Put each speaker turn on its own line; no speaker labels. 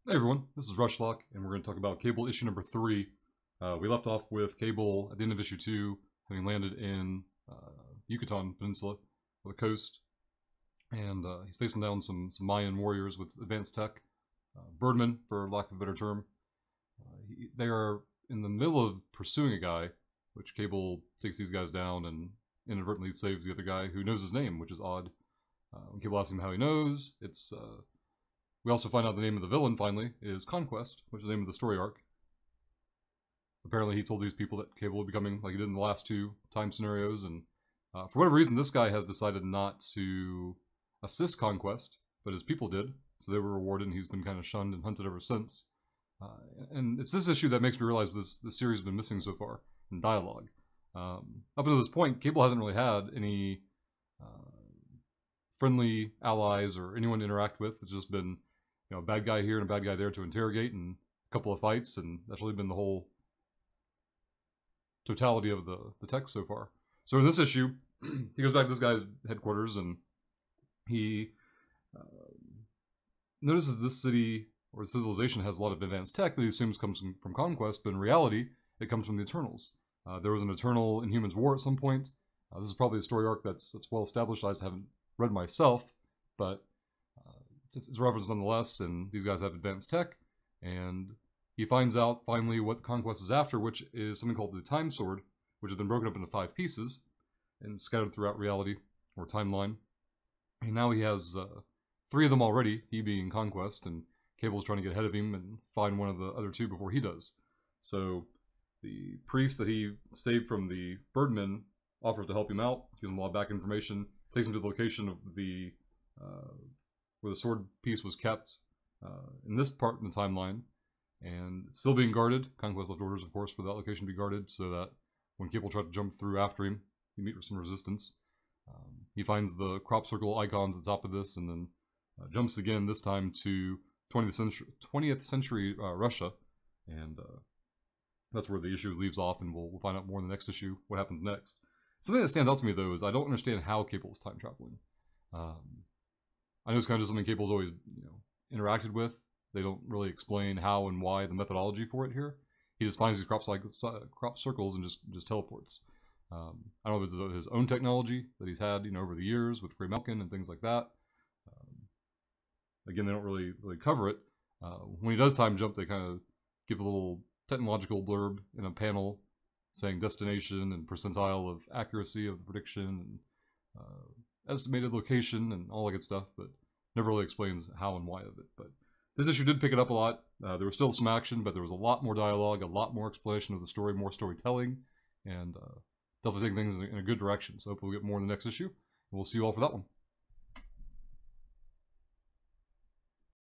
Hey everyone, this is Rushlock, and we're going to talk about Cable issue number 3. We left off with Cable at the end of issue 2, having landed in Yucatan Peninsula, or the coast, and he's facing down some Mayan warriors with advanced tech, birdmen, for lack of a better term. They are in the middle of pursuing a guy, which Cable takes these guys down and inadvertently saves the other guy who knows his name, which is odd. When Cable asks him how he knows, we also find out the name of the villain, finally, is Conquest, which is the name of the story arc. Apparently he told these people that Cable would be coming, like he did in the last two time scenarios, and for whatever reason, this guy has decided not to assist Conquest, but his people did, so they were rewarded, and he's been kind of shunned and hunted ever since. And it's this issue that makes me realize this series has been missing so far in dialogue. Up until this point, Cable hasn't really had any friendly allies or anyone to interact with. It's just been, a bad guy here and a bad guy there to interrogate, and a couple of fights, and that's really been the whole totality of the text so far. So in this issue, he goes back to this guy's headquarters, and he notices this city or civilization has a lot of advanced tech that he assumes comes from Conquest, but in reality, it comes from the Eternals. There was an Eternal Inhumans war at some point. This is probably a story arc that's well established. I just haven't read myself, but it's a reference nonetheless, and these guys have advanced tech, and he finds out finally what Conquest is after, which is something called the Time Sword, which has been broken up into 5 pieces and scattered throughout reality, or timeline. And now he has 3 of them already, he being Conquest, and Cable's trying to get ahead of him and find one of the other 2 before he does. So the priest that he saved from the Birdmen offers to help him out, gives him a lot of back information, takes him to the location of the where the sword piece was kept in this part in the timeline, and it's still being guarded. Conquest left orders, of course, for that location to be guarded, so that when Cable tried to jump through after him, he meet with some resistance. He finds the crop circle icons at the top of this, and then jumps again, this time to 20th century Russia, and that's where the issue leaves off, and we'll find out more in the next issue what happens next. Something that stands out to me, though, is I don't understand how Cable is time traveling. I know it's kind of just something Cable's always, interacted with. They don't really explain how and why, the methodology for it here. He just finds these crop circles and just teleports. I don't know if it's his own technology that he's had, over the years with Grey Malkin and things like that. Again, they don't really cover it. When he does time jump, they kind of give a little technological blurb in a panel saying destination and percentile of accuracy of the prediction, and estimated location and all that good stuff, but never really explains how and why of it. But this issue did pick it up a lot. There was still some action, but there was a lot more dialogue, a lot more explanation of the story, more storytelling, and definitely taking things in a good direction. So hopefully we'll get more in the next issue, and we'll see you all for that one.